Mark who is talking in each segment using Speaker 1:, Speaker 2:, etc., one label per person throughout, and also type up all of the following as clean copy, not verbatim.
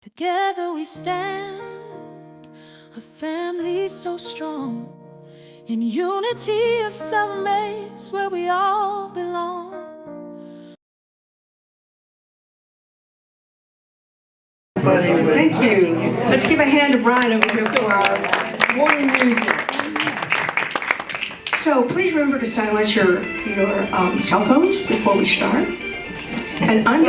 Speaker 1: Together we stand, a family so strong, in unity of self-maze where we all belong.
Speaker 2: Thank you. Let's give a hand to Brian over here for our morning music. So please remember to silence your cell phones before we start. And I'm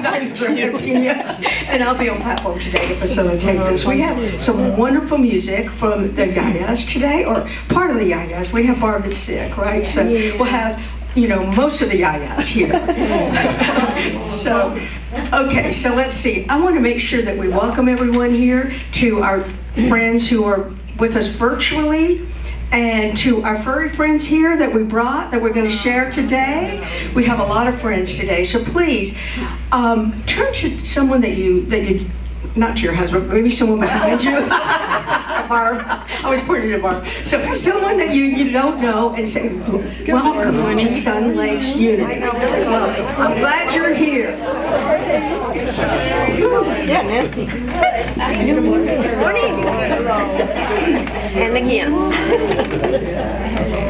Speaker 2: Dr. Jeanne Amy, and I'll be on platform today to facilitate this. We have some wonderful music from the JaJa's today, or part of the JaJa's. We have Barb that's sick, right? So we'll have most of the JaJa's here. Okay, so let's see. I want to make sure that we welcome everyone here, to our friends who are with us virtually, and to our furry friends here that we brought, that we're going to share today. We have a lot of friends today, so please turn to someone that you not to your husband, but maybe someone behind you. Barb, I was pointing to Barb. So someone that you don't know, and say, welcome to Sun Lakes Unity. Well, I'm glad you're here.
Speaker 3: Yeah, Nancy. Morning. And again.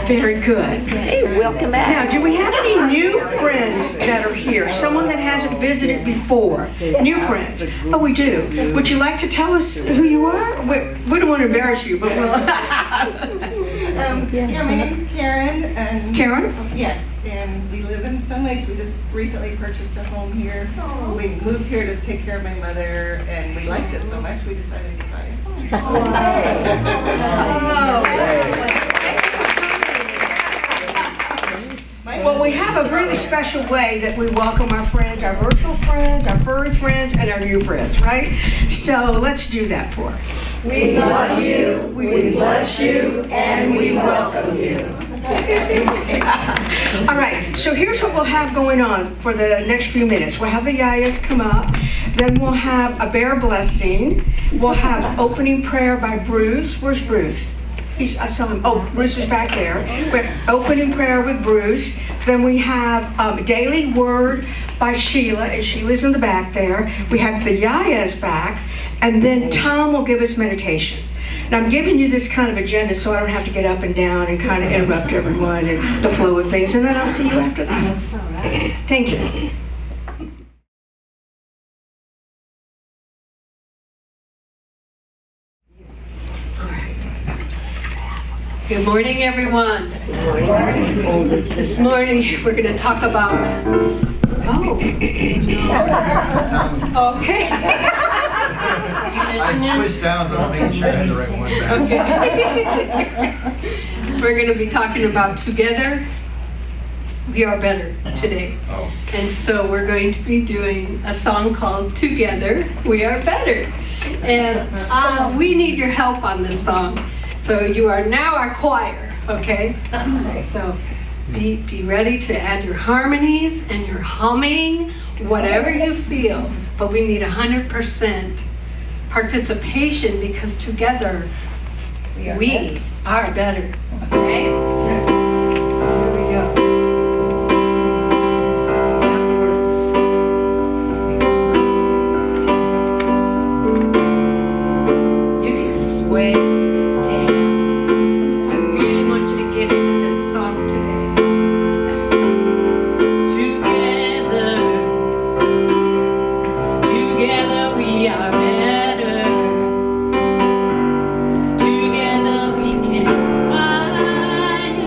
Speaker 2: Very good.
Speaker 3: Hey, welcome back.
Speaker 2: Now, do we have any new friends that are here? Someone that hasn't visited before? New friends? Oh, we do. Would you like to tell us who you are? We don't want to embarrass you, but we'll...
Speaker 4: Yeah, my name's Karen. And
Speaker 2: Karen?
Speaker 4: Yes, and we live in Sun Lakes. We just recently purchased a home here. We moved here to take care of my mother, and we liked it so much we decided to buy a home.
Speaker 2: Well, we have a really special way that we welcome our friends, our virtual friends, our furry friends, and our new friends, right? So let's do that for her.
Speaker 5: We love you, we bless you, and we welcome you.
Speaker 2: All right, so here's what we'll have going on for the next few minutes. We'll have the JaJa's come up, then we'll have a bear blessing, we'll have opening prayer by Bruce. Where's Bruce? I saw him. Oh, Bruce is back there. We have opening prayer with Bruce. Then we have daily word by Sheila, and Sheila's in the back there. We have the JaJa's back, and then Tom will give us meditation. Now, I'm giving you this kind of agenda so I don't have to get up and down and kind of interrupt everyone and the flow of things, and then I'll see you after that. Thank you.
Speaker 6: Good morning, everyone. This morning we're going to talk about. Okay.
Speaker 7: I switched sounds, I'm making sure I have the right one back.
Speaker 6: Okay. We're going to be talking about together we are better today.
Speaker 7: Oh.
Speaker 6: And so we're going to be doing a song called Together We Are Better. And we need your help on this song. So you are now our choir, okay? So be ready to add your harmonies and your humming, whatever you feel. But we need 100% participation, because together we are better, okay? Here we go. You have the words. You can sway.
Speaker 1: Together we can find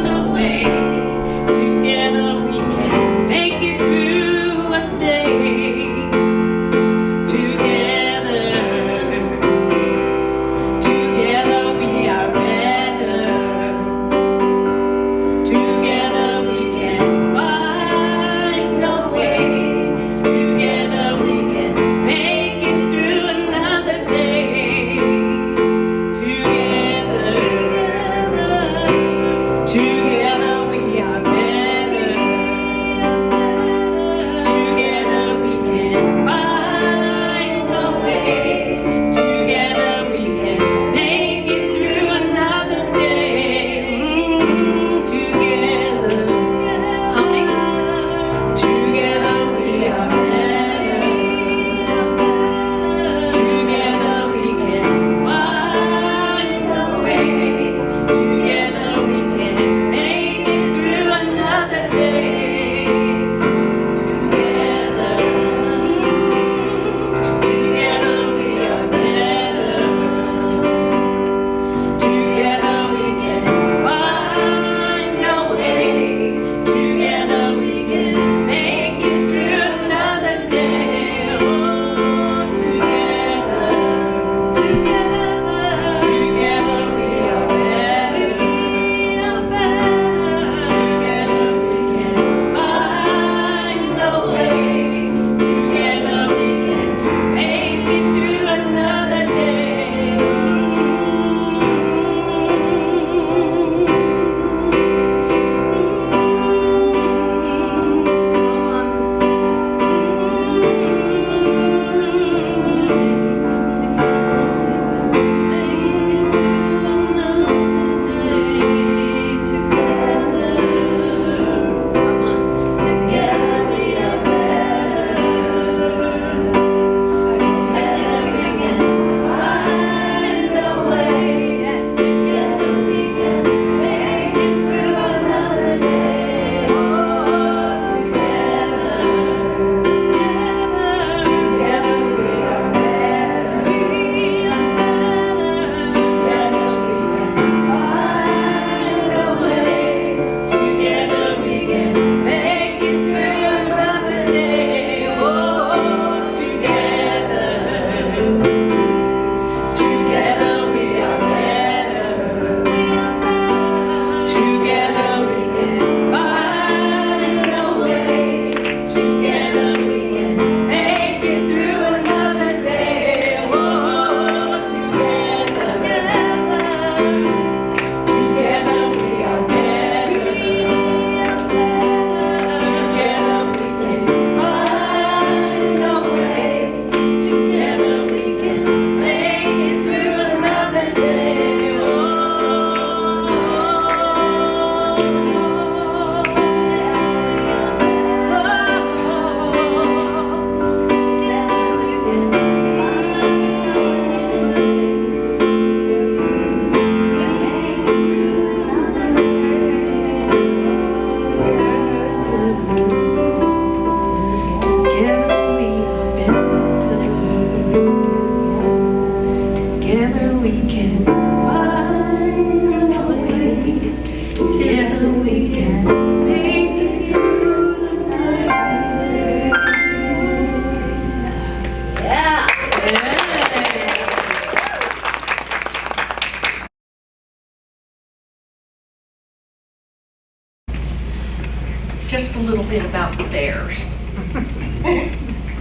Speaker 8: little bit about the Bears.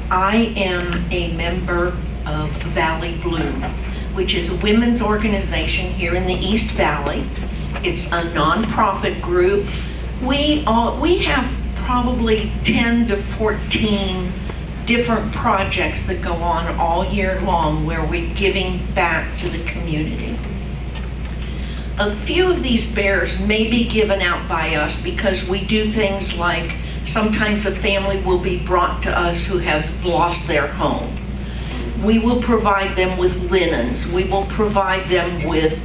Speaker 8: I am a member of Valley Bloom, which is a women's organization here in the East Valley. It's a nonprofit group. We have probably 10 to 14 different projects that go on all year long where we're giving back to the community. A few of these bears may be given out by us because we do things like sometimes a family will be brought to us who has lost their home. We will provide them with linens. We will provide them with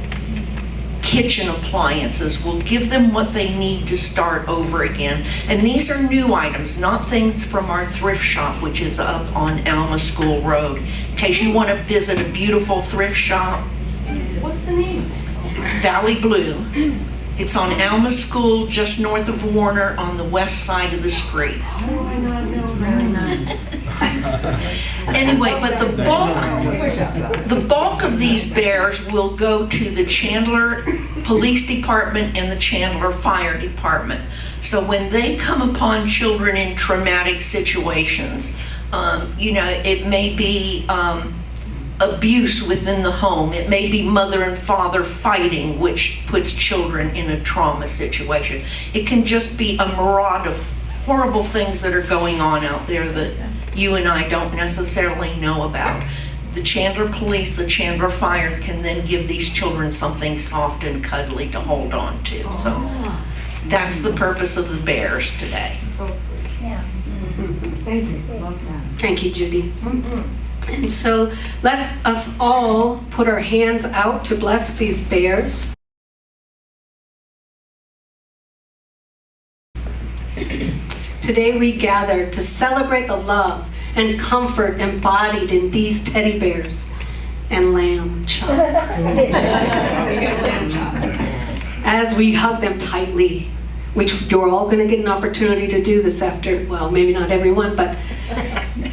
Speaker 8: kitchen appliances. We'll give them what they need to start over again. And these are new items, not things from our thrift shop, which is up on Alma School Road. In case you want to visit a beautiful thrift shop.
Speaker 5: What's the name?
Speaker 8: Valley Bloom. It's on Alma School, just north of Warner, on the west side of the street.
Speaker 5: Oh, I know. Very nice.
Speaker 8: Anyway, but the bulk of these bears will go to the Chandler Police Department and the Chandler Fire Department. So when they come upon children in traumatic situations, it may be abuse within the home. It may be mother and father fighting, which puts children in a trauma situation. It can just be a myriad of horrible things that are going on out there that you and I don't necessarily know about. The Chandler Police, the Chandler Fire can then give these children something soft and cuddly to hold on to. So that's the purpose of the bears today.
Speaker 5: So sweet. Yeah. Thank you. Love that.
Speaker 6: Thank you, Judy. And so let us all put our hands out to bless these bears. Today we gather to celebrate the love and comfort embodied in these teddy bears and lamb chop. As we hug them tightly, which you're all going to get an opportunity to do this after, well, maybe not everyone, but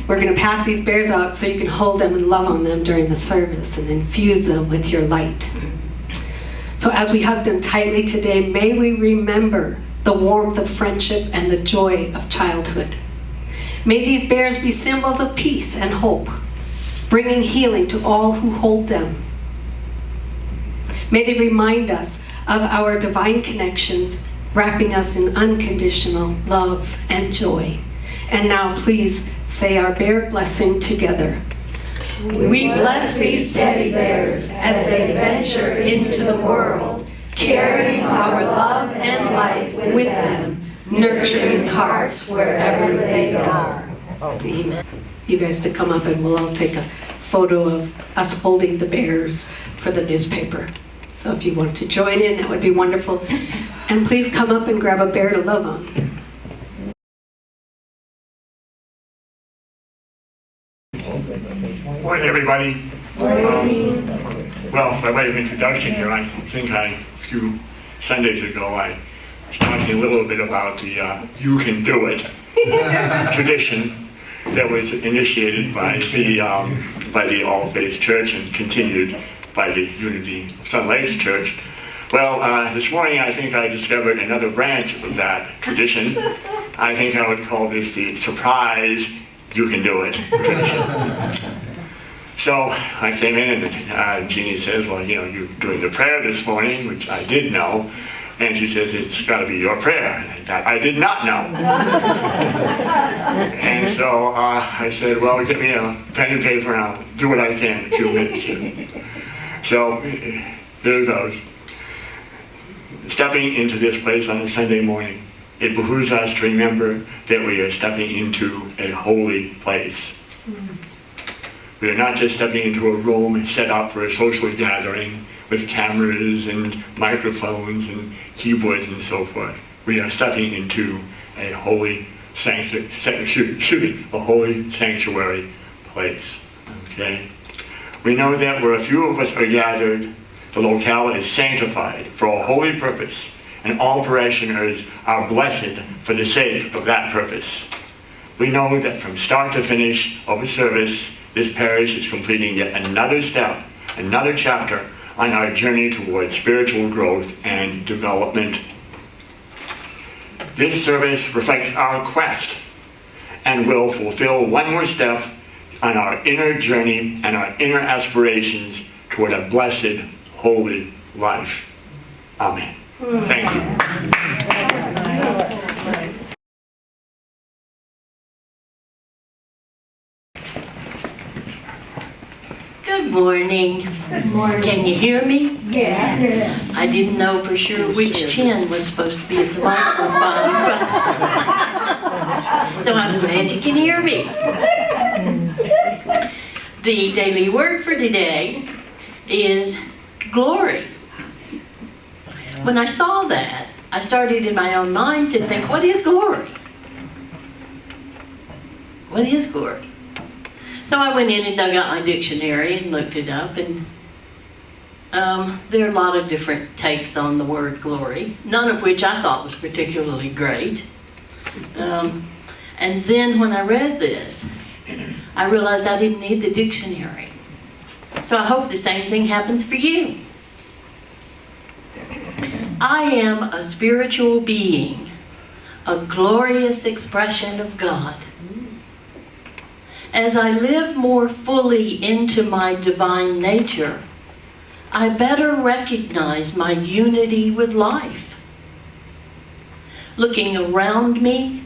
Speaker 6: we're going to pass these bears out so you can hold them and love on them during the service and infuse them with your light. So as we hug them tightly today, may we remember the warmth of friendship and the joy of childhood. May these bears be symbols of peace and hope, bringing healing to all who hold them. May they remind us of our divine connections, wrapping us in unconditional love and joy. And now please say our bear blessing together.
Speaker 5: We bless these teddy bears as they venture into the world, carrying our love and light with them, nurturing hearts wherever they go.
Speaker 6: Amen. You guys to come up and we'll all take a photo of us holding the bears for the newspaper. So if you want to join in, that would be wonderful. And please come up and grab a bear to love on.
Speaker 9: Morning, everybody. Well, by way of introduction here, I think a few Sundays ago I was talking a little bit about the "You Can Do It" tradition that was initiated by the All Faith Church and continued by the Unity of Sun Lakes Church. Well, this morning I think I discovered another branch of that tradition. I think I would call this the surprise "You Can Do It" tradition. So I came in and Jeannie says, well, you know, you're doing the prayer this morning, which I did know. And she says, it's got to be your prayer. That I did not know. And so I said, well, get me a pen and paper and I'll do what I can in a few minutes here. So here it goes. Stepping into this place on a Sunday morning, it behooves us to remember that we are stepping into a holy place. We are not just stepping into a room set up for a social gathering with cameras and microphones and keyboards and so forth. We are stepping into a holy sanctuary place. Okay? We know that where a few of us are gathered, the locale is sanctified for a holy purpose, and all parishioners are blessed for the sake of that purpose. We know that from start to finish of a service, this parish is completing yet another step, another chapter on our journey towards spiritual growth and development. this service reflects our quest and will fulfill one more step on our inner journey and our inner aspirations toward a blessed, holy life. Amen. Thank you.
Speaker 10: Good morning.
Speaker 5: Good morning.
Speaker 10: Can you hear me?
Speaker 5: Yes.
Speaker 10: I didn't know for sure which chin was supposed to be at the microphone, but so I'm glad you can hear me. The daily word for today is glory. When I saw that, I started in my own mind to think, what is glory? What is glory? So I went in and dug out my dictionary and looked it up, and there are a lot of different takes on the word glory, none of which I thought was particularly great. And then when I read this, I realized I didn't need the dictionary. So I hope the same thing happens for you. I am a spiritual being, a glorious expression of God. As I live more fully into my divine nature, I better recognize my unity with life. Looking around me,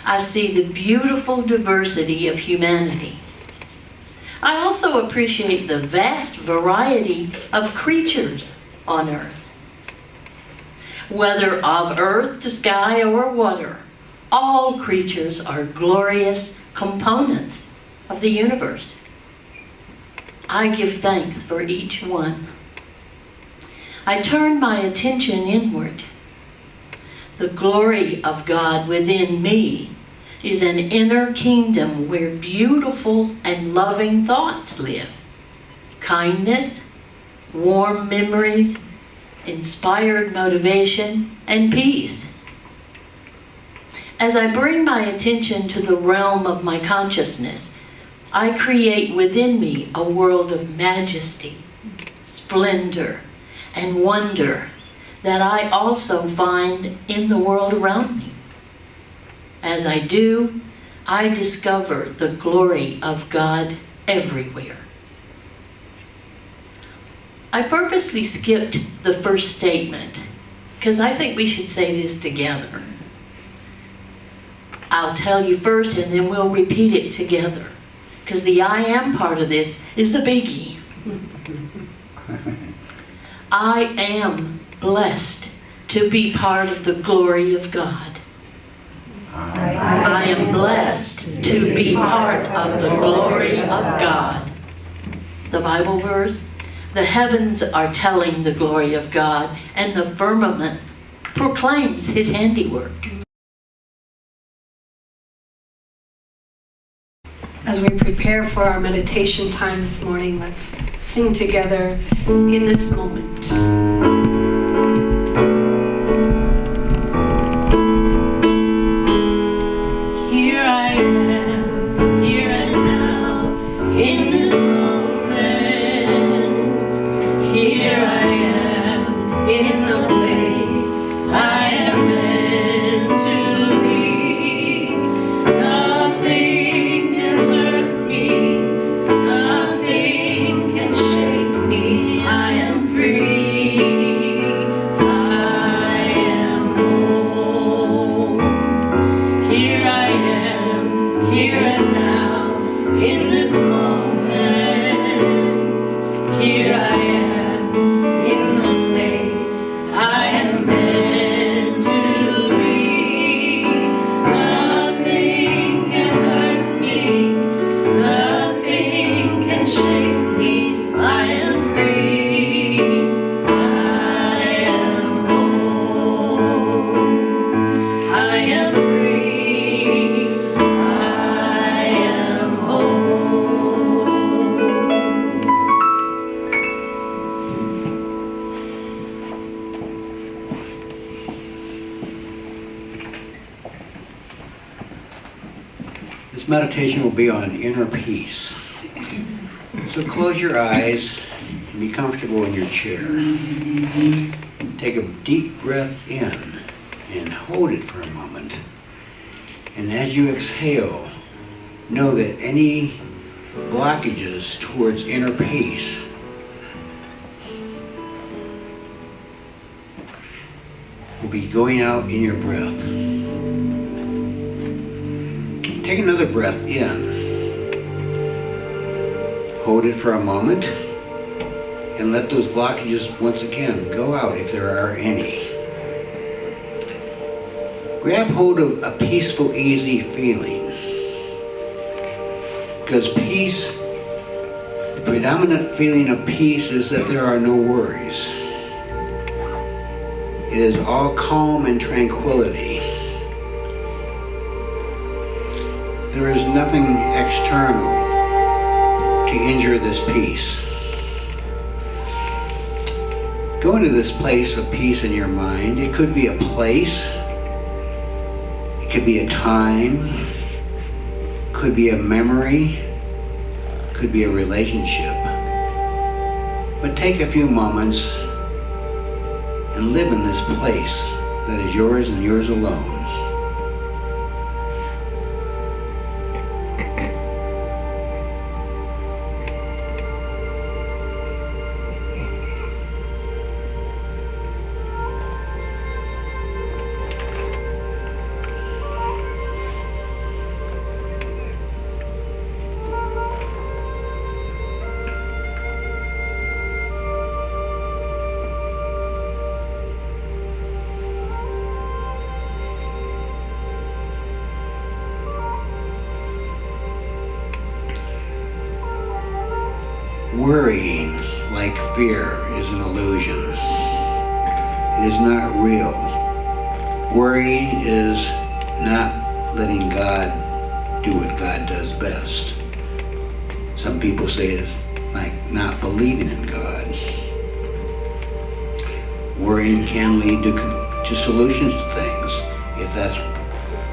Speaker 10: I see the beautiful diversity of humanity. I also appreciate the vast variety of creatures on earth. Whether of earth to sky or water, all creatures are glorious components of the universe. I give thanks for each one. I turn my attention inward. The glory of God within me is an inner kingdom where beautiful and loving thoughts live. Kindness, warm memories, inspired motivation, and peace. As I bring my attention to the realm of my consciousness, I create within me a world of majesty, splendor, and wonder that I also find in the world around me. As I do, I discover the glory of God everywhere. I purposely skipped the first statement because I think we should say this together. I'll tell you first and then we'll repeat it together, because the I am part of this is a biggie. I am blessed to be part of the glory of God. I am blessed to be part of the glory of God. The Bible verse, the heavens are telling the glory of God, and the firmament proclaims his handiwork.
Speaker 6: As we prepare for our meditation time this morning, let's sing together in this moment.
Speaker 1: Here I am, here and now, in this moment. Here I am, in the place I am meant to be. Nothing can hurt me, nothing can shake me. I am free, I am whole. Here I am, here and now, in this moment. Here I am, in the place I am meant to be. Nothing can hurt me, nothing can shake me. I am free, I am whole. I am free, I am whole.
Speaker 11: This meditation will be on inner peace. So close your eyes and be comfortable in your chair. Take a deep breath in and hold it for a moment. And as you exhale, know that any blockages towards inner peace will be going out in your breath. Take another breath in. Hold it for a moment and let those blockages once again go out if there are any. Grab hold of a peaceful, easy feeling. Because peace, the predominant feeling of peace is that there are no worries. It is all calm and tranquility. There is nothing external to injure this peace. Go into this place of peace in your mind. It could be a place, it could be a time, could be a memory, could be a relationship. But take a few moments and live in this place that is yours and yours alone. Worrying, like fear, is an illusion. It is not real. Worrying is not letting God do what God does best. Some people say it's like not believing in God. Worrying can lead to solutions to things. If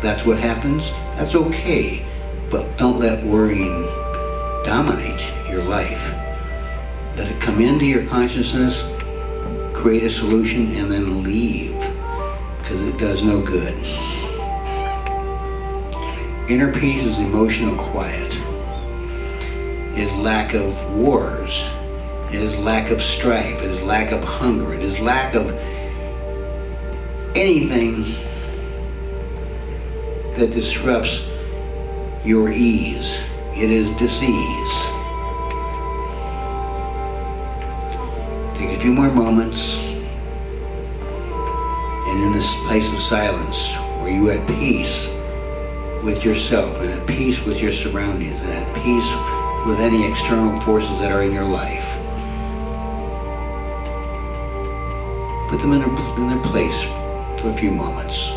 Speaker 11: that's what happens, that's okay. But don't let worrying dominate your life. Let it come into your consciousness, create a solution, and then leave, because it does no good. Inner peace is emotional quiet. It is lack of wars. It is lack of strife. It is lack of hunger. It is lack of anything that disrupts your ease. It is disease. Take a few more moments, and in this place of silence, where you are at peace with yourself, and at peace with your surroundings, and at peace with any external forces that are in your life, put them in their place for a few moments.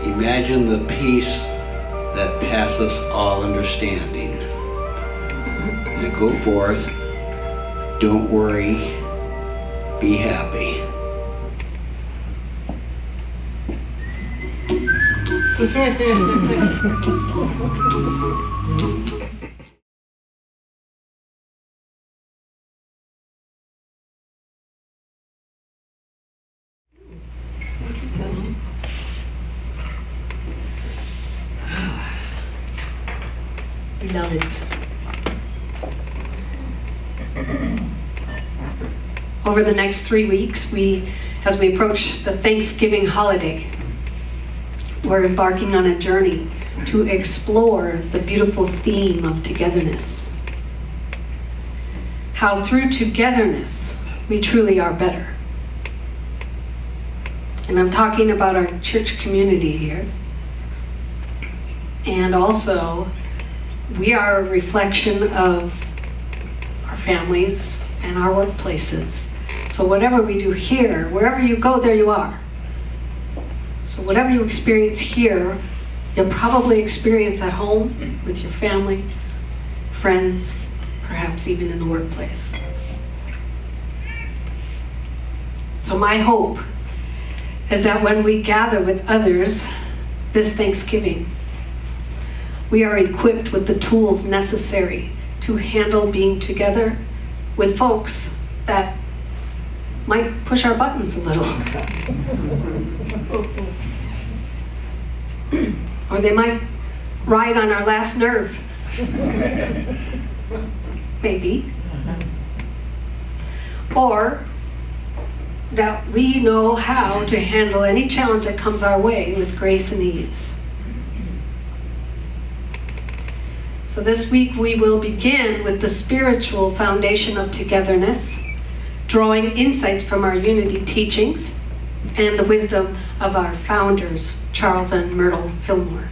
Speaker 11: Imagine the peace that passes all understanding. Now go forth, don't worry, be happy.
Speaker 6: Beloveds, over the next 3 weeks, as we approach the Thanksgiving holiday, we're embarking on a journey to explore the beautiful theme of togetherness. how through togetherness we truly are better. And I'm talking about our church community here. And also, we are a reflection of our families and our workplaces. So whatever we do here, wherever you go, there you are. So whatever you experience here, you'll probably experience at home with your family, friends, perhaps even in the workplace. So my hope is that when we gather with others this Thanksgiving, we are equipped with the tools necessary to handle being together with folks that might push our buttons a little. Or they might ride on our last nerve. Maybe. Or that we know how to handle any challenge that comes our way with grace and ease. So this week we will begin with the spiritual foundation of togetherness, drawing insights from our unity teachings and the wisdom of our founders, Charles and Myrtle Fillmore.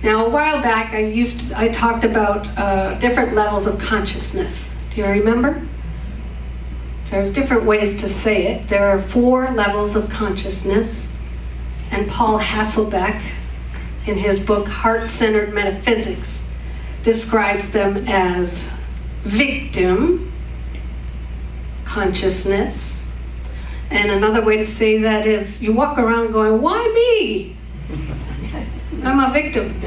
Speaker 6: Now, a while back, I talked about different levels of consciousness. Do you remember? There's different ways to say it. There are 4 levels of consciousness, and Paul Hasselbeck, in his book Heart-Centered Metaphysics, describes them as victim consciousness. And another way to say that is you walk around going, why me? I'm a victim.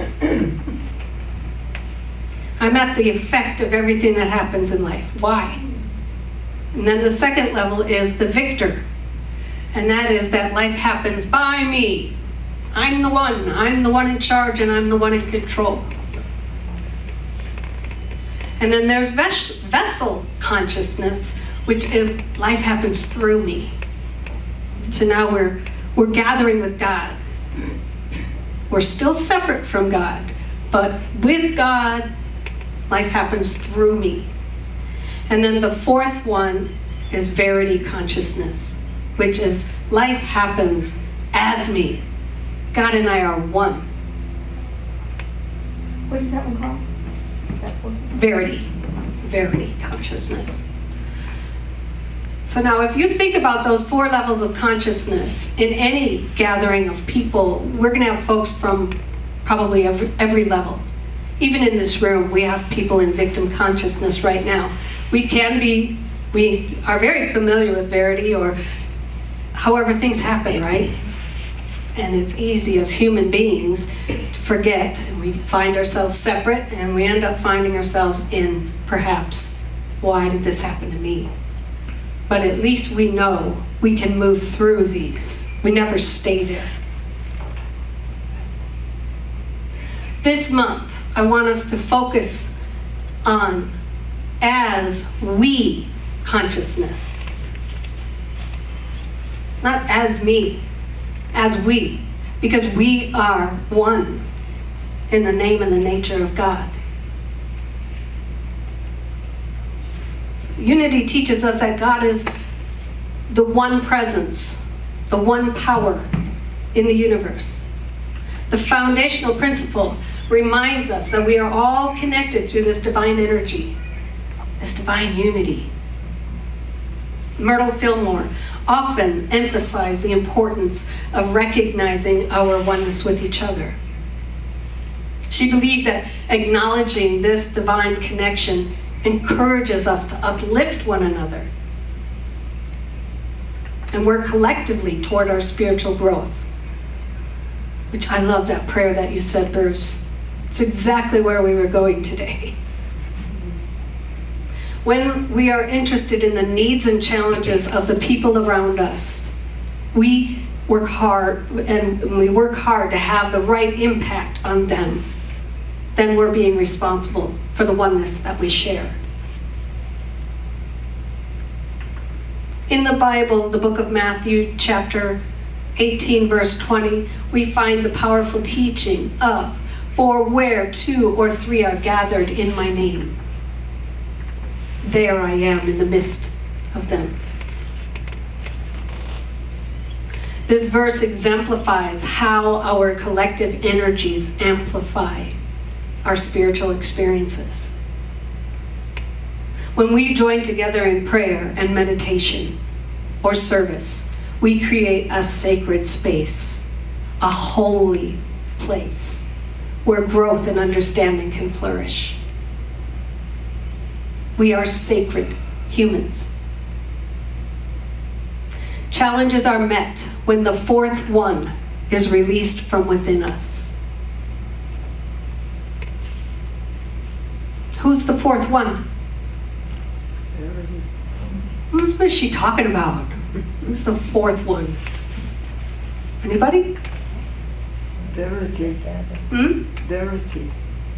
Speaker 6: I'm at the effect of everything that happens in life. Why? And then the second level is the victor. And that is that life happens by me. I'm the one in charge, and I'm the one in control. And then there's vessel consciousness, which is life happens through me. So now we're gathering with God. We're still separate from God, but with God, life happens through me. And then the 4th one is verity consciousness, which is life happens as me. God and I are one.
Speaker 3: What is that one called?
Speaker 6: Verity consciousness. So now if you think about those 4 levels of consciousness in any gathering of people, we're going to have folks from probably every level. Even in this room, we have people in victim consciousness right now. We are very familiar with verity, or however things happen, right? And it's easy as human beings to forget, and we find ourselves separate, and we end up finding ourselves in, perhaps, why did this happen to me? But at least we know we can move through these. We never stay there. This month, I want us to focus on as we consciousness. Not as me, as we, because we are one in the name and the nature of God. Unity teaches us that God is the one presence, the one power in the universe. The foundational principle reminds us that we are all connected through this divine energy, this divine unity. Myrtle Fillmore often emphasized the importance of recognizing our oneness with each other. She believed that acknowledging this divine connection encourages us to uplift one another and work collectively toward our spiritual growth. Which I love that prayer that you said, Bruce. It's exactly where we were going today. When we are interested in the needs and challenges of the people around us, we work hard to have the right impact on them. Then we're being responsible for the oneness that we share. In the Bible, the book of Matthew, chapter 18, verse 20, we find the powerful teaching of, "For where 2 or 3 are gathered in my name, there I am in the midst of them. This verse exemplifies how our collective energies amplify our spiritual experiences. When we join together in prayer and meditation or service, we create a sacred space, a holy place where growth and understanding can flourish. We are sacred humans. Challenges are met when the fourth one is released from within us. Who's the fourth one? What is she talking about? Who's the fourth one? Anybody?
Speaker 12: Verity. Verity.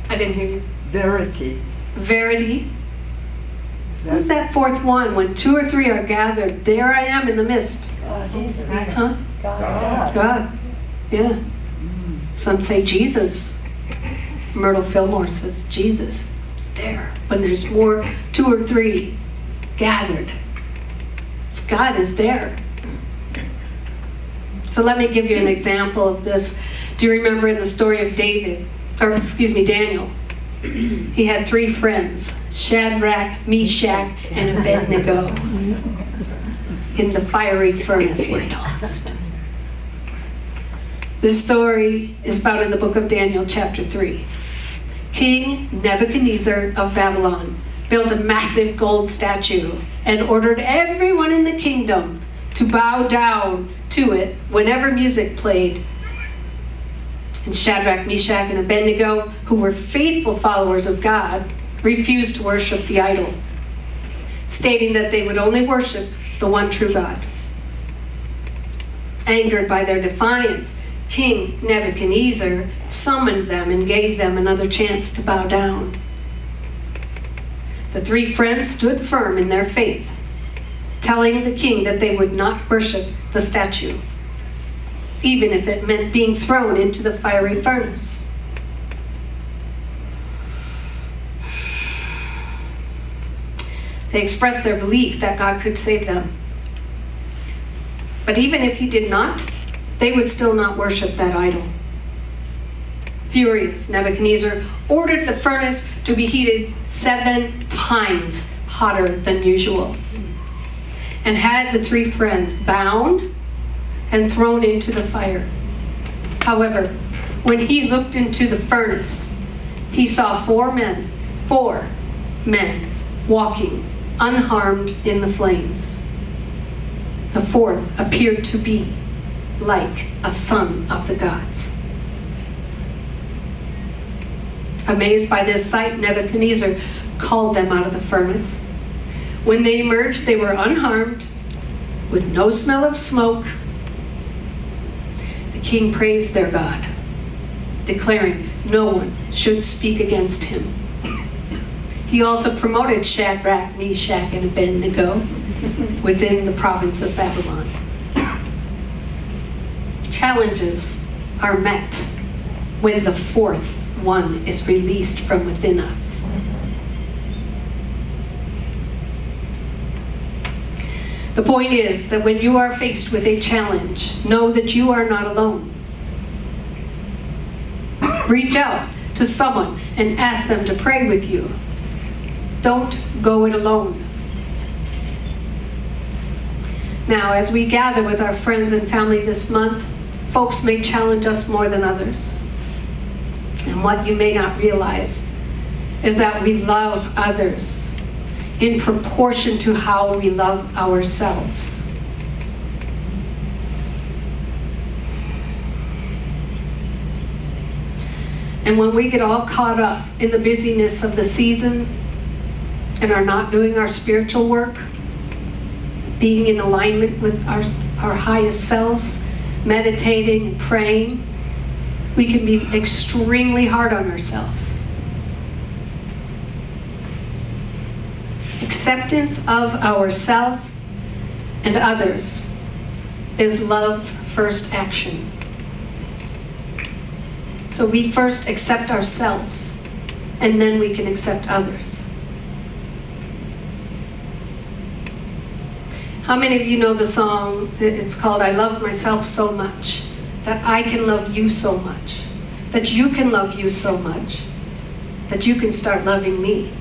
Speaker 6: I didn't hear you.
Speaker 12: Verity.
Speaker 6: Verity. Who's that fourth one? When two or three are gathered, there I am in the midst. Huh? God. Yeah. Some say Jesus. Myrtle Fillmore says Jesus is there. When there's more, two or three gathered, God is there. So let me give you an example of this. Do you remember in the story of Daniel? He had three friends, Shadrach, Meshach, and Abednego. In the fiery furnace were tossed. This story is found in the book of Daniel, chapter 3. King Nebuchadnezzar of Babylon built a massive gold statue and ordered everyone in the kingdom to bow down to it whenever music played. And Shadrach, Meshach, and Abednego, who were faithful followers of God, refused to worship the idol, stating that they would only worship the one true God. Angered by their defiance, King Nebuchadnezzar summoned them and gave them another chance to bow down. The three friends stood firm in their faith, telling the king that they would not worship the statue, even if it meant being thrown into the fiery furnace. They expressed their belief that God could save them. But even if he did not, they would still not worship that idol. Furious, Nebuchadnezzar ordered the furnace to be heated 7 times hotter than usual, and had the three friends bound and thrown into the fire. However, when he looked into the furnace, he saw 4 men walking unharmed in the flames. The fourth appeared to be like a son of the gods. Amazed by this sight, Nebuchadnezzar called them out of the furnace. When they emerged, they were unharmed, with no smell of smoke. The king praised their God, declaring no one should speak against him. He also promoted Shadrach, Meshach, and Abednego within the province of Babylon. Challenges are met when the fourth one is released from within us. The point is that when you are faced with a challenge, know that you are not alone. Reach out to someone and ask them to pray with you. Don't go it alone. Now, as we gather with our friends and family this month, folks may challenge us more than others. And what you may not realize is that we love others in proportion to how we love ourselves. And when we get all caught up in the busyness of the season and are not doing our spiritual work, being in alignment with our highest selves, meditating and praying, we can be extremely hard on ourselves. Acceptance of ourself and others is love's first action. So we first accept ourselves, and then we can accept others. How many of you know the song? It's called I Love Myself So Much, that I can love you so much, that you can love you so much, that you can start loving me.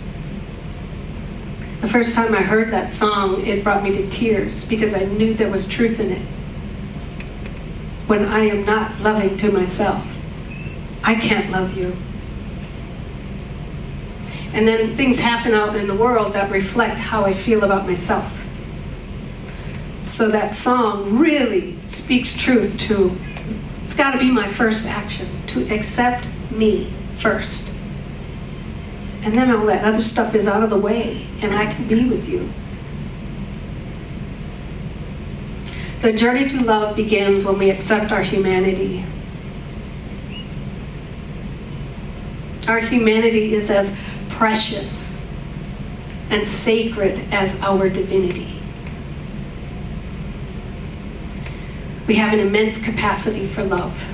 Speaker 6: The first time I heard that song, it brought me to tears because I knew there was truth in it. When I am not loving to myself, I can't love you. And then things happen out in the world that reflect how I feel about myself. So that song really speaks truth to, it's got to be my first action, to accept me first. And then all that other stuff is out of the way, and I can be with you. The journey to love begins when we accept our humanity. Our humanity is as precious and sacred as our divinity. We have an immense capacity for love.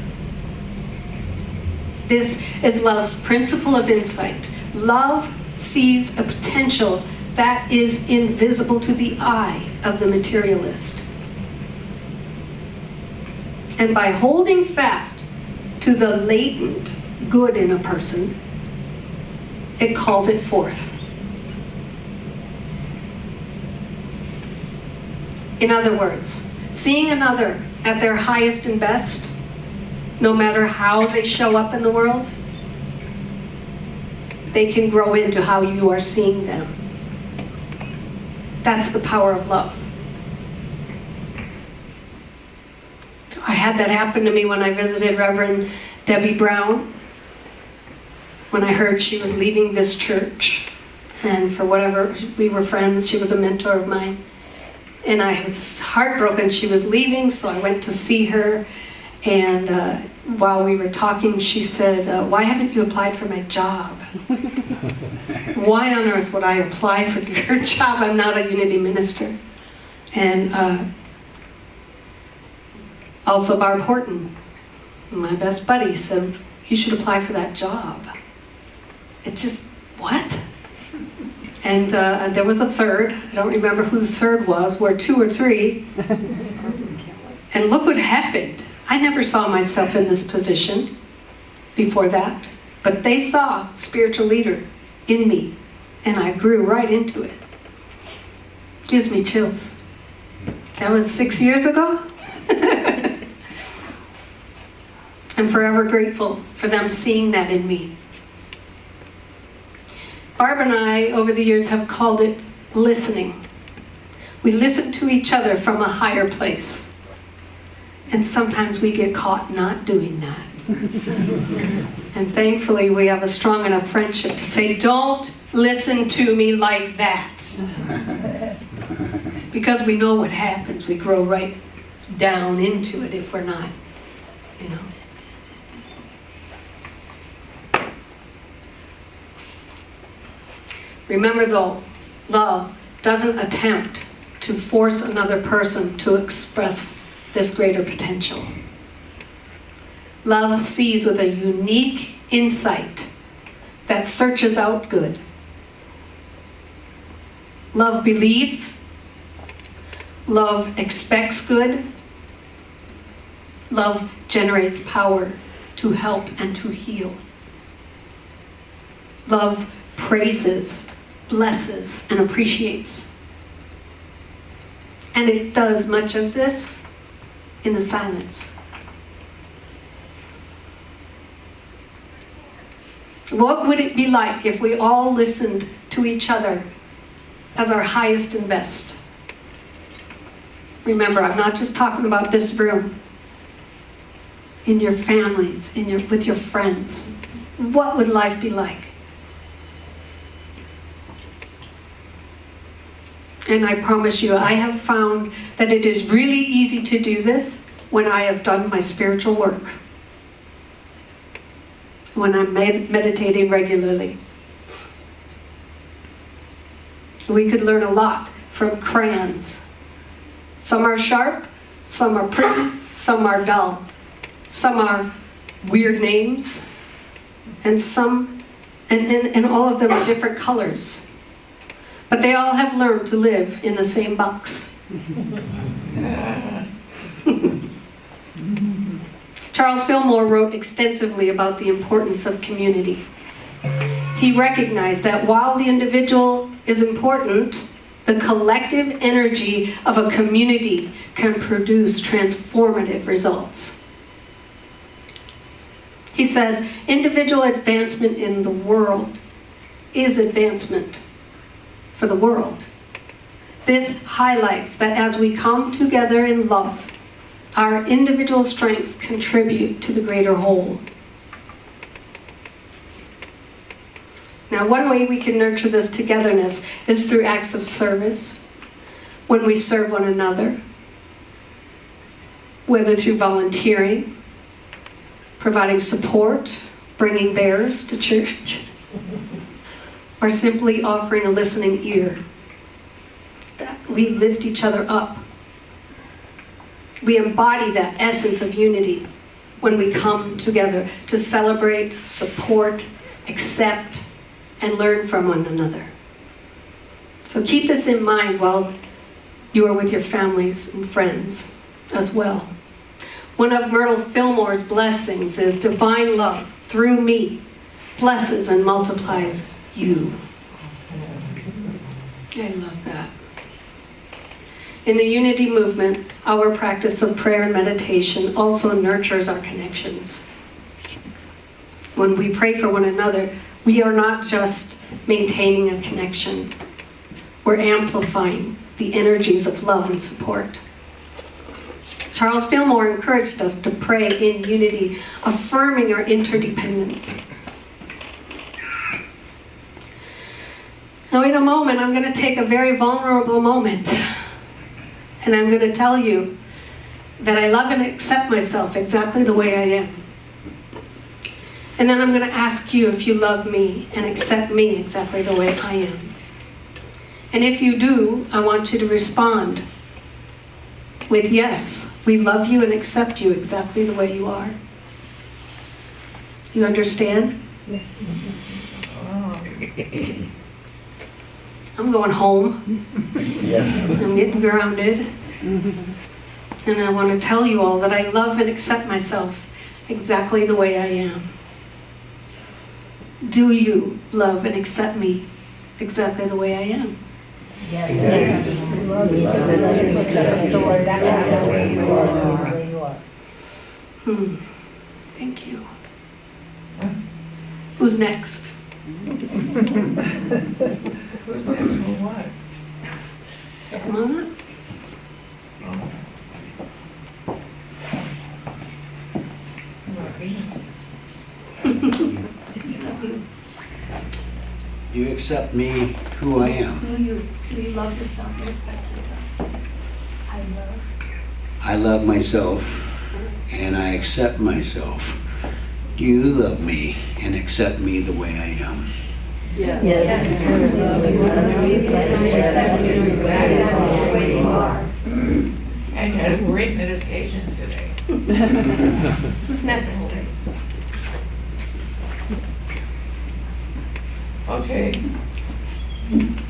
Speaker 6: This is love's principle of insight. Love sees a potential that is invisible to the eye of the materialist. And by holding fast to the latent good in a person, it calls it forth. In other words, seeing another at their highest and best, no matter how they show up in the world, they can grow into how you are seeing them. That's the power of love. I had that happen to me when I visited Reverend Debbie Brown, when I heard she was leaving this church. And for whatever, we were friends, she was a mentor of mine. And I was heartbroken she was leaving, so I went to see her. And while we were talking, she said, why haven't you applied for my job? Why on earth would I apply for your job? I'm not a Unity minister. And also Barb Horton, my best buddy, said, you should apply for that job. It just, what? And there was a third. I don't remember who the third was. We're 2 or 3. And look what happened. I never saw myself in this position before that. But they saw spiritual leader in me. And I grew right into it. Gives me chills. That was 6 years ago. I'm forever grateful for them seeing that in me. Barb and I, over the years, have called it listening. We listen to each other from a higher place. And sometimes we get caught not doing that. And thankfully, we have a strong enough friendship to say, don't listen to me like that. Because we know what happens. We grow right down into it if we're not, you know. Remember though, love doesn't attempt to force another person to express this greater potential. Love sees with a unique insight that searches out good. Love believes. Love expects good. Love generates power to help and to heal. Love praises, blesses, and appreciates. And it does much of this in the silence. What would it be like if we all listened to each other as our highest and best? Remember, I'm not just talking about this room. In your families, with your friends. What would life be like? And I promise you, I have found that it is really easy to do this when I have done my spiritual work. When I'm meditating regularly. We could learn a lot from crayons. Some are sharp, some are pretty, some are dull. Some are weird names, and all of them are different colors. But they all have learned to live in the same box. Charles Fillmore wrote extensively about the importance of community. He recognized that while the individual is important, the collective energy of a community can produce transformative results. He said, individual advancement in the world is advancement for the world. This highlights that as we come together in love, our individual strengths contribute to the greater whole. Now, one way we can nurture this togetherness is through acts of service, when we serve one another, whether through volunteering, providing support, bringing bears to church, or simply offering a listening ear. That we lift each other up. We embody that essence of unity when we come together to celebrate, support, accept, and learn from one another. So keep this in mind while you are with your families and friends as well. One of Myrtle Fillmore's blessings is divine love through me blesses and multiplies you. I love that. In the Unity movement, our practice of prayer and meditation also nurtures our connections. When we pray for one another, we are not just maintaining a connection. We're amplifying the energies of love and support. Charles Fillmore encouraged us to pray in unity, affirming our interdependence. Now in a moment, I'm going to take a very vulnerable moment. And I'm going to tell you that I love and accept myself exactly the way I am. And then I'm going to ask you if you love me and accept me exactly the way I am. And if you do, I want you to respond with yes, we love you and accept you exactly the way you are. Do you understand?
Speaker 12: Yes.
Speaker 6: I'm going home. I'm getting grounded. And I want to tell you all that I love and accept myself exactly the way I am. Do you love and accept me exactly the way I am?
Speaker 12: Yes.
Speaker 6: Thank you. Who's next?
Speaker 13: Who's next for what?
Speaker 6: Come on up.
Speaker 11: You accept me who I am.
Speaker 1: Do you love yourself and accept yourself?
Speaker 11: I love myself and I accept myself. Do you love me and accept me the way I am?
Speaker 12: Yes.
Speaker 13: And you had a great meditation today.
Speaker 6: Who's next?
Speaker 13: Okay.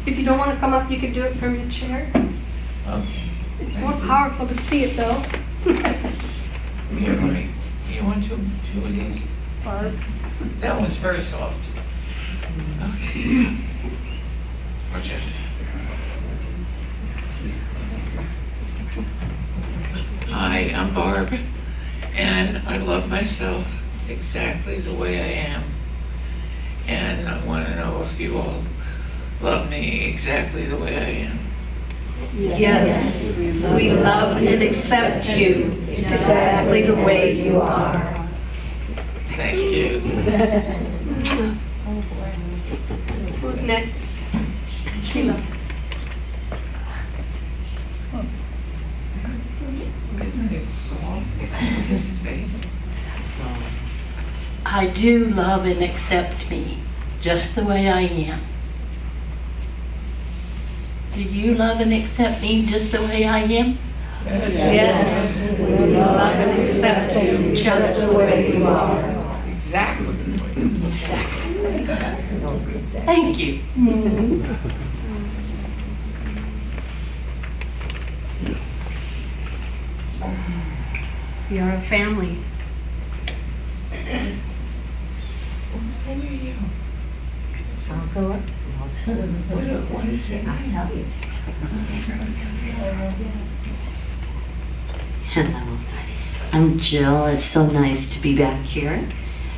Speaker 6: If you don't want to come up, you can do it from your chair.
Speaker 13: Okay.
Speaker 6: It's more powerful to see it though.
Speaker 13: Here, Mike. You want two of these? That one's very soft. Okay. Watch it. Hi, I'm Barb, and I love myself exactly the way I am. And I want to know if you all love me exactly the way I am.
Speaker 6: Yes, we love and accept you exactly the way you are.
Speaker 13: Thank you.
Speaker 6: Who's next? Sheila.
Speaker 13: Isn't it soft? His face.
Speaker 10: I do love and accept me just the way I am. Do you love and accept me just the way I am?
Speaker 6: Yes, we love and accept you just the way you are.
Speaker 13: Exactly.
Speaker 10: Exactly. Thank you.
Speaker 6: We are a family.
Speaker 14: Hello, I'm Jill. It's so nice to be back here.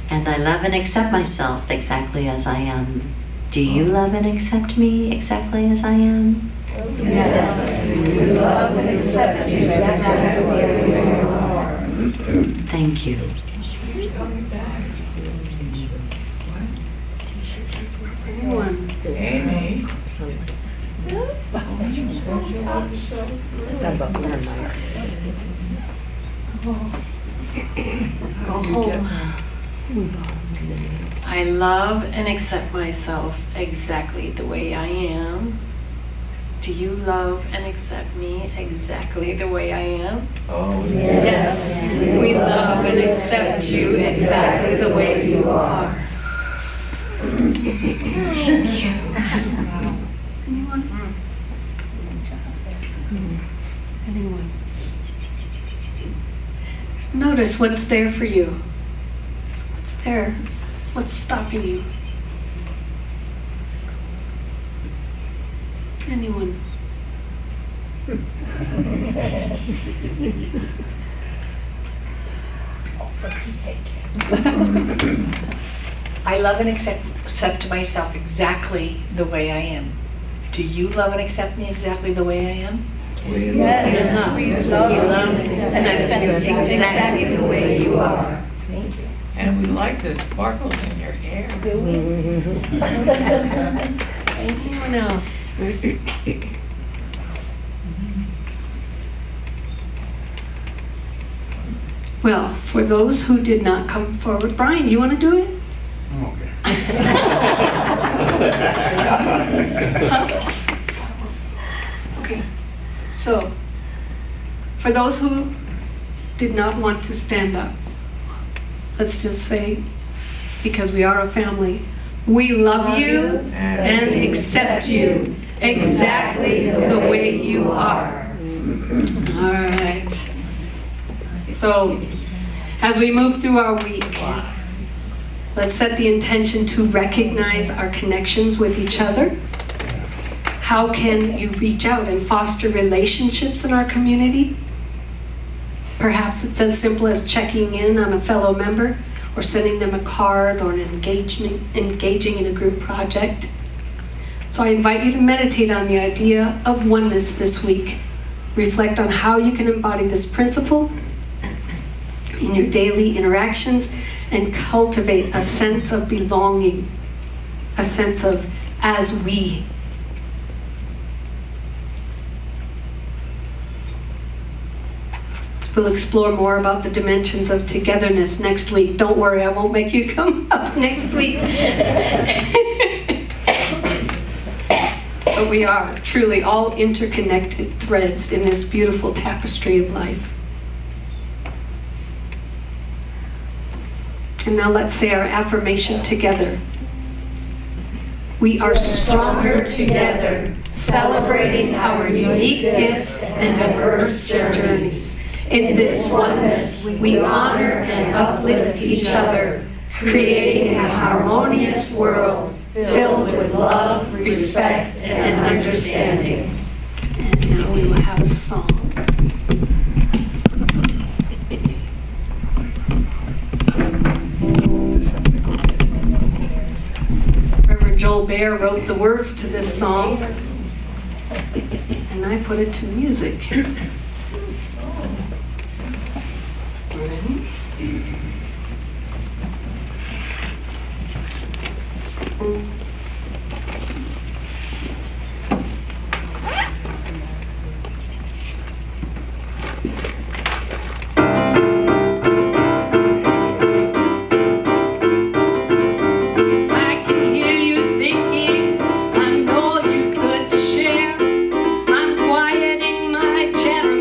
Speaker 14: And I love and accept myself exactly as I am. Do you love and accept me exactly as I am?
Speaker 12: Yes, we love and accept you exactly the way you are.
Speaker 14: Thank you.
Speaker 6: Anyone?
Speaker 13: Amy.
Speaker 6: Go home.
Speaker 15: I love and accept myself exactly the way I am. Do you love and accept me exactly the way I am?
Speaker 13: Oh,
Speaker 6: Yes, we love and accept you exactly the way you are.
Speaker 15: Thank you.
Speaker 6: Anyone? Anyone? Just notice what's there for you. What's there? What's stopping you? Anyone?
Speaker 16: I love and accept myself exactly the way I am. Do you love and accept me exactly the way I am?
Speaker 12: Yes, we love
Speaker 16: and accept you exactly the way you are.
Speaker 13: and we like the sparkles in your hair.
Speaker 6: Anyone else? Well, for those who did not come forward, Brian, do you want to do it? Okay. So, for those who did not want to stand up, let's just say, because we are a family, we love you and accept you exactly the way you are. All right. So, as we move through our week, let's set the intention to recognize our connections with each other. How can you reach out and foster relationships in our community? Perhaps it's as simple as checking in on a fellow member or sending them a card or engaging in a group project. So I invite you to meditate on the idea of oneness this week. Reflect on how you can embody this principle in your daily interactions and cultivate a sense of belonging, a sense of as we. We'll explore more about the dimensions of togetherness next week. Don't worry, I won't make you come up next week. But we are truly all interconnected threads in this beautiful tapestry of life. And now let's say our affirmation together. We are stronger together, celebrating our unique gifts and diverse journeys. In this oneness, we honor and uplift each other, creating a harmonious world filled with love, respect, and understanding. And now we will have a song. Reverend Joel Baer wrote the words to this song, and I put it to music. Chatter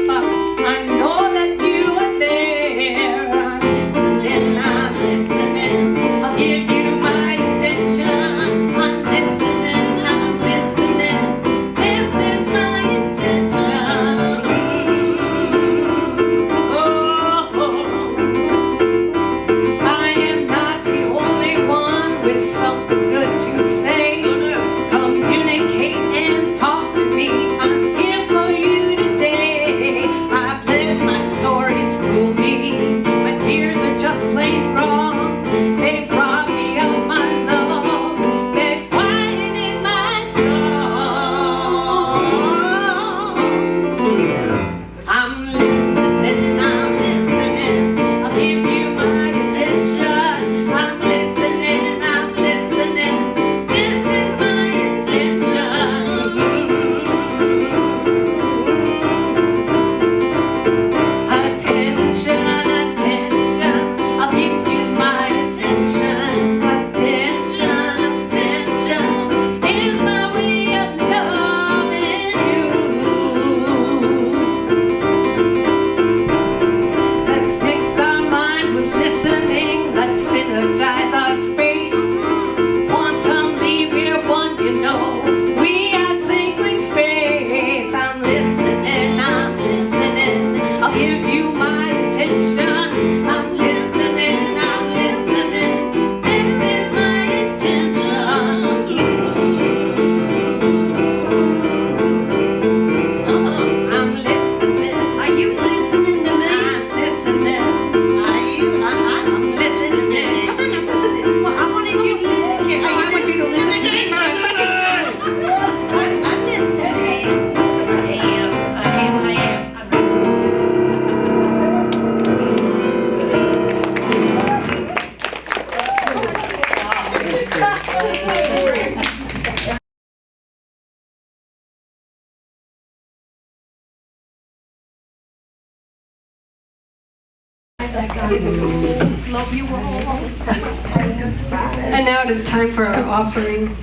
Speaker 6: And now it is time for our offering.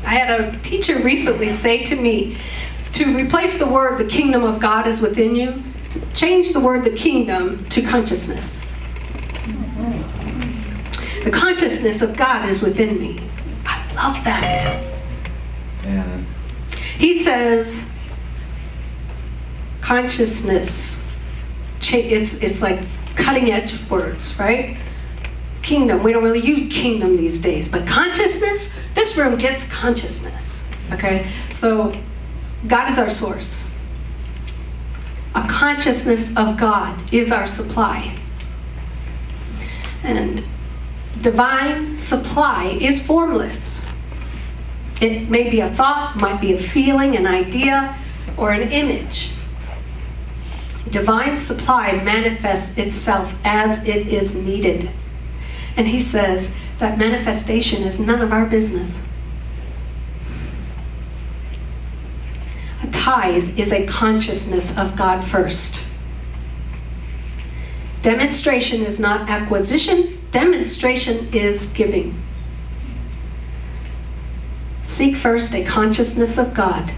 Speaker 6: I had a teacher recently say to me, to replace the word "the kingdom of God is within you," change the word "the kingdom" to consciousness. The consciousness of God is within me. I love that.
Speaker 13: Yeah.
Speaker 6: He says, consciousness, it's like cutting edge words, right? Kingdom, we don't really use kingdom these days, but consciousness, this room gets consciousness, okay? So God is our source. A consciousness of God is our supply. And divine supply is formless. It may be a thought, might be a feeling, an idea, or an image. Divine supply manifests itself as it is needed. And he says that manifestation is none of our business. A tithe is a consciousness of God first. Demonstration is not acquisition. Demonstration is giving. Seek first a consciousness of God,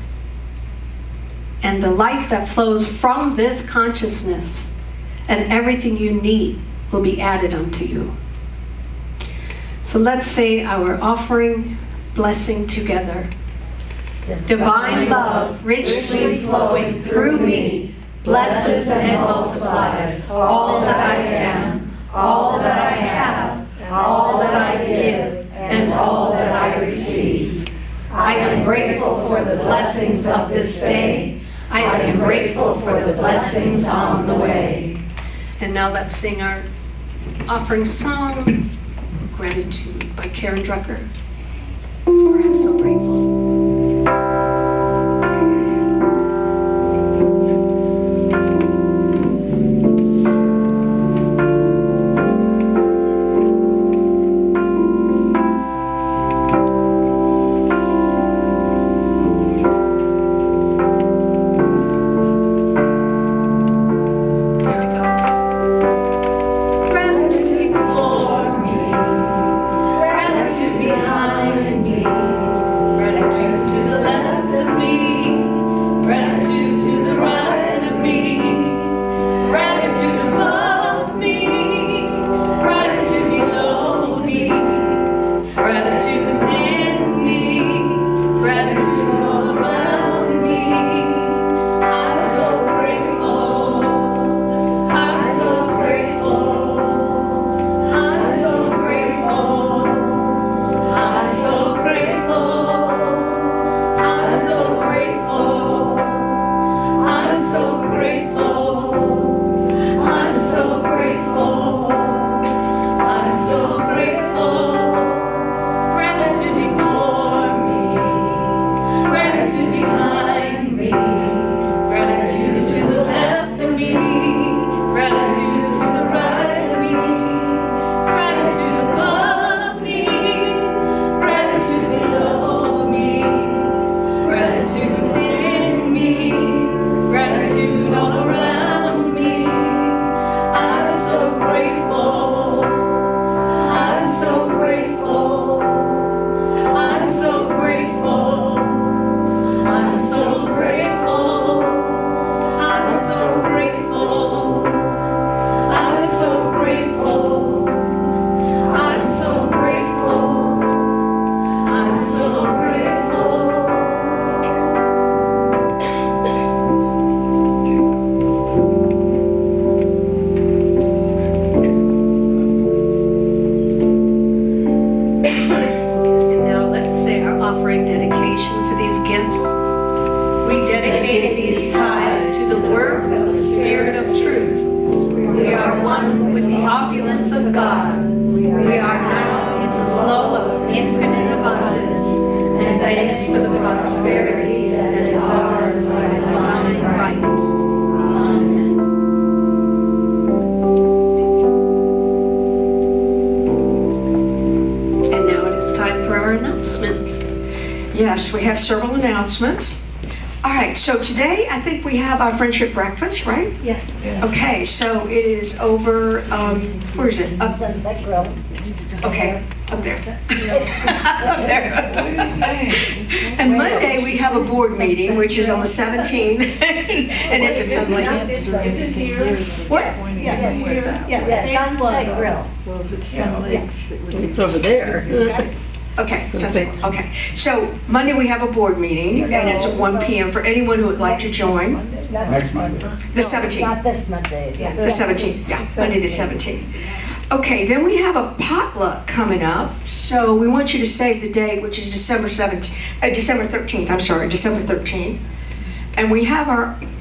Speaker 6: and the life that flows from this consciousness, and everything you need will be added unto you. So let's say our offering blessing together. Divine love richly flowing through me blesses and multiplies all that I am, all that I have, all that I give, and all that I receive. I am grateful for the blessings of this day. I am grateful for the blessings on the way. And now let's sing our offering song, Gratitude by Karen Drucker. For I'm so grateful.
Speaker 2: Yes, we have several announcements. All right, so today I think we have our friendship breakfast, right?
Speaker 1: Yes.
Speaker 2: Okay, so it is over, where is it? Up,
Speaker 12: Sunset Grill.
Speaker 2: okay, up there. Up there. And Monday we have a board meeting, which is on the 17th, and it's at Sun Lakes.
Speaker 12: Is it here?
Speaker 2: What?
Speaker 1: Yes.
Speaker 12: Yes, Sunset Grill.
Speaker 3: Well, if it's Sun Lakes, it's over there.
Speaker 2: Okay, okay. So Monday we have a board meeting, and it's at 1 p.m. for anyone who would like to join.
Speaker 12: Next Monday.
Speaker 2: The 17th.
Speaker 12: Not this Monday.
Speaker 2: The 17th, yeah, Monday the 17th. Okay, then we have a potluck coming up, so we want you to save the date, which is December 13th, I'm sorry, December 13th. And we have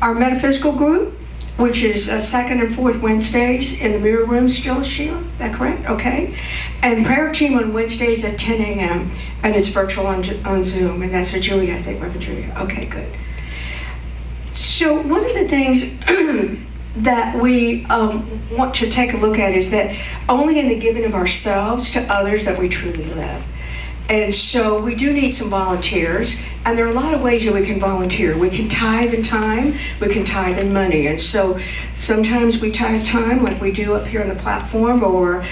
Speaker 2: our metaphysical group, which is second and fourth Wednesdays in the mirror room still, Sheila, is that correct? Okay. And prayer team on Wednesdays at 10 a.m. and it's virtual on Zoom, and that's for Julia, I think, Reverend Julia. Okay, good. So one of the things that we want to take a look at is that only in the giving of ourselves to others that we truly live. And so we do need some volunteers, and there are a lot of ways that we can volunteer. We can tithe in time, we can tithe in money, and so sometimes we tithe time like we do up here on the platform or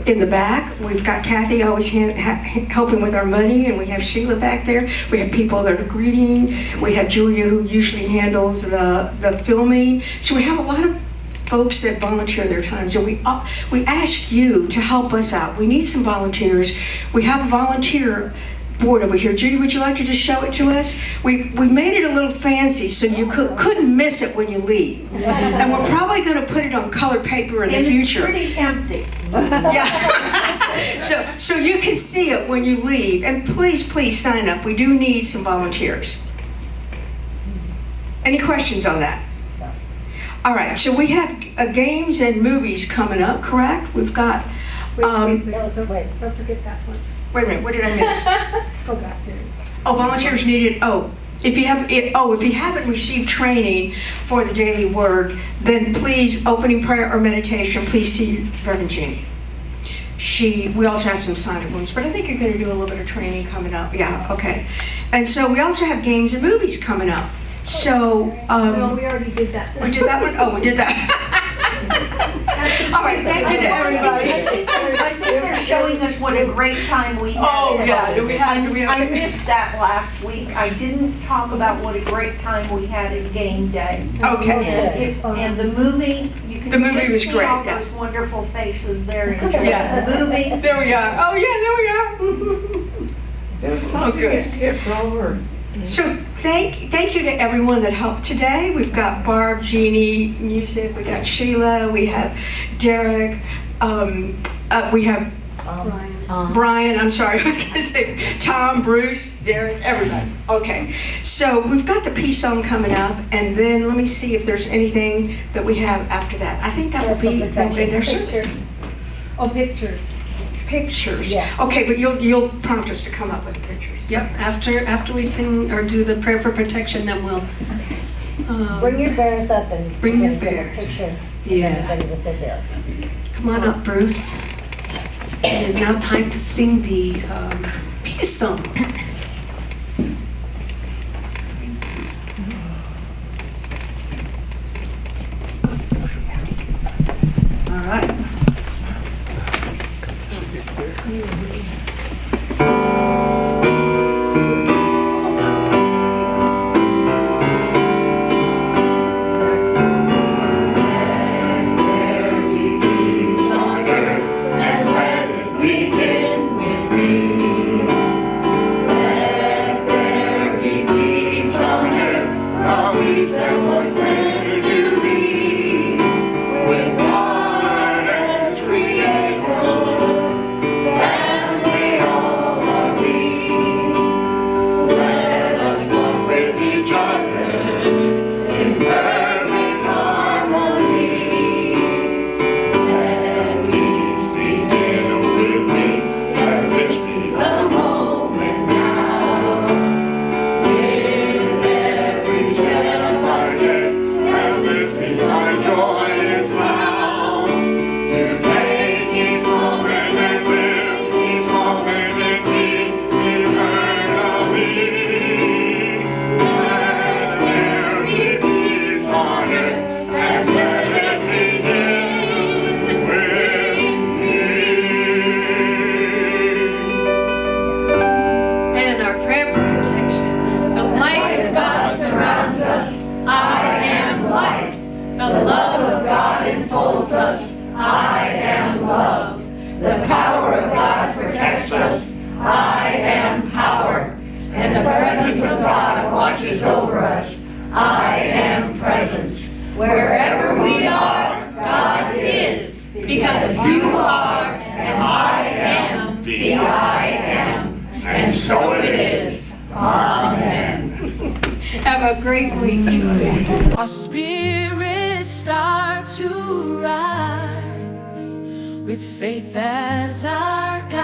Speaker 2: in the back. We've got Kathy always helping with our money, and we have Sheila back there. We have people that are greeting. We have Julia who usually handles the filming. So we have a lot of folks that volunteer their time. So we ask you to help us out. We need some volunteers. We have a volunteer board over here. Judy, would you like to just show it to us? We made it a little fancy so you couldn't miss it when you leave. And we're probably going to put it on colored paper in the future.
Speaker 12: It's pretty empty.
Speaker 2: Yeah. so you can see it when you leave. And please sign up. We do need some volunteers. Any questions on that? All right, so we have games and movies coming up, correct? We've got.
Speaker 12: Wait, don't forget that one.
Speaker 2: Wait a minute, what did I miss?
Speaker 12: Go back there.
Speaker 2: Oh, volunteers needed. Oh, if you haven't received training for the daily word, then please, opening prayer or meditation, please see Reverend Jeanne. We also have some silent rooms, but I think you're going to do a little bit of training coming up. Yeah, okay. And so we also have games and movies coming up. So,
Speaker 12: no, we already did that.
Speaker 2: We did that one? Oh, we did that. All right, thank you to everybody.
Speaker 17: I think they're showing us what a great time we had.
Speaker 2: Oh, yeah, do we have
Speaker 17: I missed that last week. I didn't talk about what a great time we had at game day.
Speaker 2: Okay.
Speaker 17: And the movie, you can
Speaker 2: the movie
Speaker 17: just
Speaker 2: was
Speaker 17: see
Speaker 2: great,
Speaker 17: all
Speaker 2: yeah.
Speaker 17: those wonderful faces there enjoying
Speaker 2: Yeah.
Speaker 17: the movie.
Speaker 2: There we are. Oh, yeah, there we are.
Speaker 3: There's
Speaker 2: Oh, good.
Speaker 3: skipped over.
Speaker 2: So thank you to everyone that helped today. We've got Barb, Jeannie, music. We got Sheila. We have Derek. We have Brian. I'm sorry, I was going to say Tom, Bruce, Derek, everybody. Okay. So we've got the peace song coming up, and then let me see if there's anything that we have after that. I think that will be in there soon.
Speaker 12: Oh, pictures.
Speaker 2: Pictures.
Speaker 12: Yeah.
Speaker 2: Okay, but you'll prompt us to come up with pictures.
Speaker 6: Yep, after we sing or do the prayer for protection, then we'll
Speaker 12: Bring your bears up and
Speaker 6: bring your
Speaker 12: get a
Speaker 6: bears.
Speaker 12: picture of
Speaker 6: Yeah.
Speaker 12: everybody with their bear.
Speaker 6: Come on up, Bruce. It is now time to sing the peace song. All right.
Speaker 1: With one as creator,
Speaker 5: enables us. I am love. The power of God protects us. I am power. And the presence of God watches over us. I am presence. Wherever we are, God is. Because you are, and I am the I am. And so it is. Amen.
Speaker 6: Have a great week.
Speaker 1: Our spirits start to rise with faith as our guide.